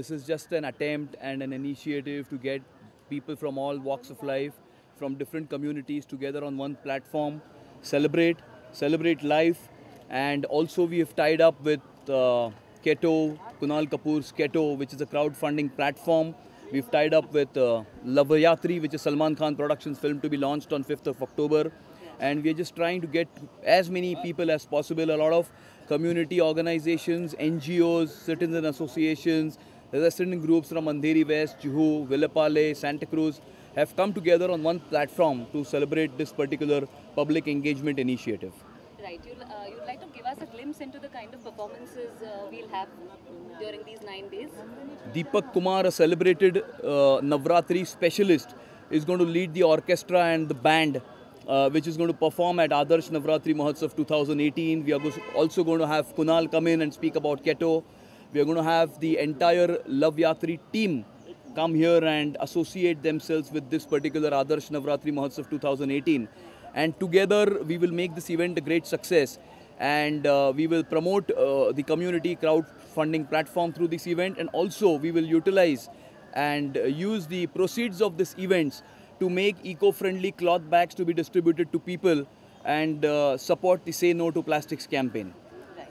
this is just an attempt and an initiative to get people from all walks of life, from different communities together on one platform, celebrate life, and also we have tied up with Keto, Kunal Kapoor's Keto, which is a crowdfunding platform. We've tied up with Lavayatri, which is Salman Khan Productions film to be launched on 5th of October. And we're just trying to get as many people as possible, a lot of community organizations, NGOs, citizen associations, resident groups from Andheri West, Juhu, Villapale, Santa Cruz have come together on one platform to celebrate this particular public engagement initiative. Right. You'd like to give us a glimpse into the kind of performances we'll have during these 9 days? Deepak Kumar, a celebrated Navratri specialist, is going to lead the orchestra and the band, which is going to perform at Adarsh Navratri Mahotsav 2018. We are also going to have Kunal come in and speak about Keto. We are going to have the entire Lavayatri team come here and associate themselves with this particular Adarsh Navratri Mahotsav 2018. And together we will make this event a great success. And we will promote the community crowdfunding platform through this event. And also we will utilize and use the proceeds of this events to make eco-friendly cloth bags to be distributed to people and support the Say No to Plastics campaign. Right.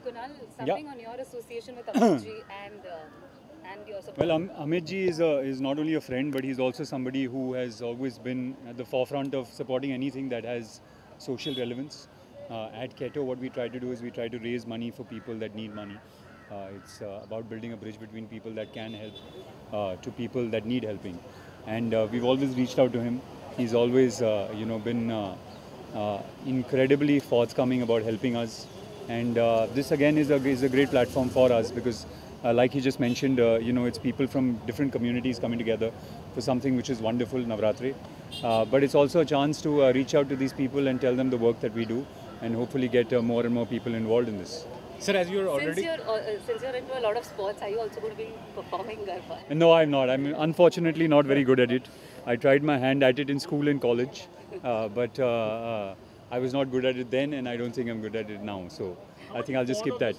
Kunal, something on your association with Amitji and your support? Well, Amitji is not only a friend, but he's also somebody who has always been at the forefront of supporting anything that has social relevance. At Keto, what we try to do is we try to raise money for people that need money. It's about building a bridge between people that can help to people that need helping. And we've always reached out to him. He's always, been incredibly forthcoming about helping us. And this again is a great platform for us because, like he just mentioned, it's people from different communities coming together for something which is wonderful, Navratri. But it's also a chance to reach out to these people and tell them the work that we do, and hopefully get more and more people involved in this. Sir, as you're already... Since you're into a lot of sports, are you also going to be performing Garba? No, I'm not. I'm unfortunately not very good at it. I tried my hand at it in school and college, but I was not good at it then, and I don't think I'm good at it now. So I think I'll just skip that.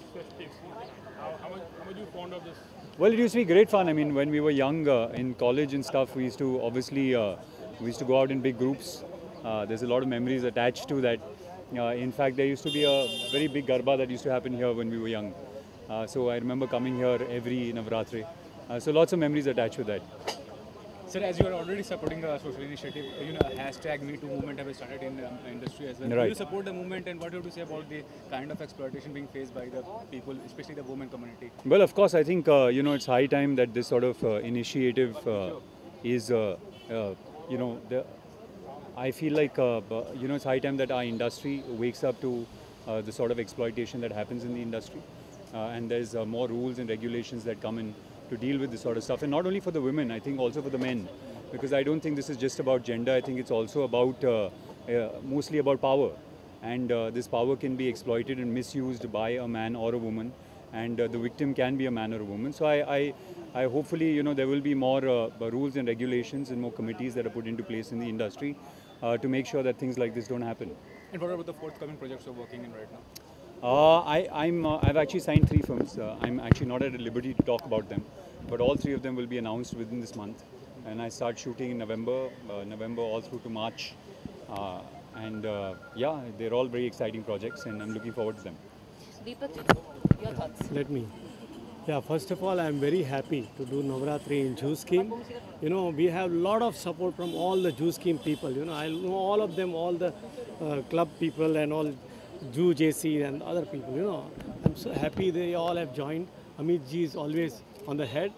How much are you fond of this? Well, it used to be great fun. I mean, when we were young in college and stuff, we used to obviously go out in big groups. There's a lot of memories attached to that. In fact, there used to be a very big Garba that used to happen here when we were young. So I remember coming here every Navratri. So lots of memories attached with that. Sir, as you are already supporting the social initiative, hashtag #MeToo movement have started in the industry as well. Right. Do you support the movement, and what do you have to say about the kind of exploitation being faced by the people, especially the women community? Well, of course, I think, it's high time that this sort of initiative is, I feel like, it's high time that our industry wakes up to the sort of exploitation that happens in the industry. And there's more rules and regulations that come in to deal with this sort of stuff. And not only for the women, I think also for the men. Because I don't think this is just about gender. I think it's also about, mostly about power. And this power can be exploited and misused by a man or a woman. And the victim can be a man or a woman. So I hopefully, there will be more rules and regulations and more committees that are put into place in the industry to make sure that things like this don't happen. And what about the forthcoming projects you're working in right now? I've actually signed 3 films. I'm actually not at liberty to talk about them, but all 3 of them will be announced within this month. And I start shooting in November all through to March. Yeah, they're all very exciting projects, and I'm looking forward to them. Deepak, your thoughts? Let me. Yeah, first of all, I'm very happy to do Navratri in Jew Scheme. We have a lot of support from all the Jew Scheme people. I know all of them, all the club people and all Jew JC and other people. I'm so happy they all have joined. Amit ji is always on the head,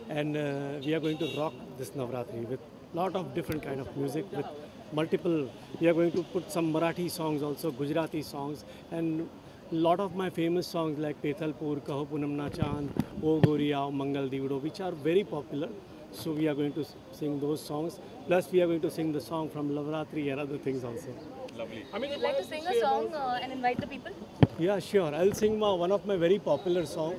and we are going to rock this Navratri with lot of different kind of music, with multiple. We are going to put some Marathi songs also, Gujarati songs, and lot of my famous songs like Pethalpur, Kaho Punam Na Chand, O Goriya, Mangal Divdo, which are very popular. So we are going to sing those songs. Plus we are going to sing the song from Navratri and other things also. Lovely. Would you like to sing a song and invite the people? Yeah, sure. I'll sing one of my very popular songs.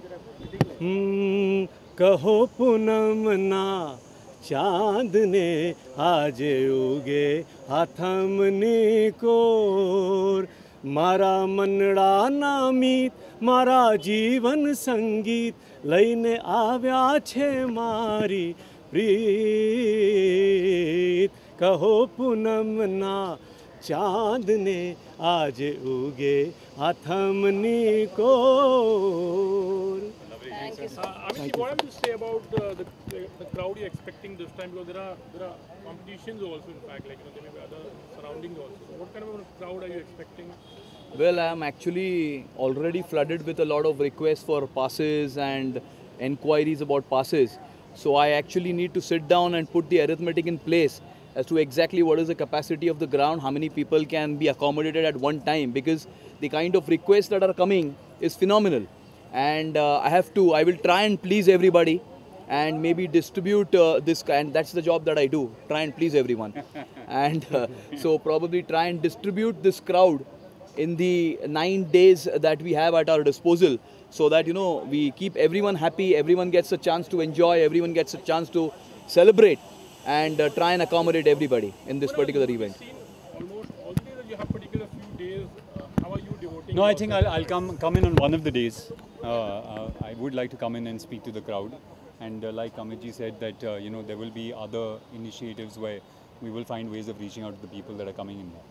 Kaho Punam Na Chand ne aaj uge athamni kor મારા મનડા નામીત મારા જીવન સંગીત લઈને આવ્યા છે મારી પ્રીત કહો પૂનમના ચાંદને આજે ઉગે આથમની core. Thank you. Amit, what am you say about the crowd you're expecting this time? Because there are competitions also, in fact, like there may be other surroundings also. So what kind of a crowd are you expecting? Well, I am actually already flooded with a lot of requests for passes and enquiries about passes. So I actually need to sit down and put the arithmetic in place as to exactly what is the capacity of the ground, how many people can be accommodated at one time, because the kind of requests that are coming is phenomenal. And I will try and please everybody and maybe distribute this, and that's the job that I do, try and please everyone. And so probably try and distribute this crowd in the 9 days that we have at our disposal, so that, you know, we keep everyone happy, everyone gets a chance to enjoy, everyone gets a chance to celebrate, and try and accommodate everybody in this particular event. Seen almost all the days that you have particular few days. How are you devoting? No, I think I'll come in on one of the days. I would like to come in and speak to the crowd, and like Amitji said, that you know, there will be other initiatives where we will find ways of reaching out to the people that are coming in there.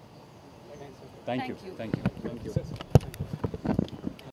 Thank you. Thank you. Thank you. Thank you.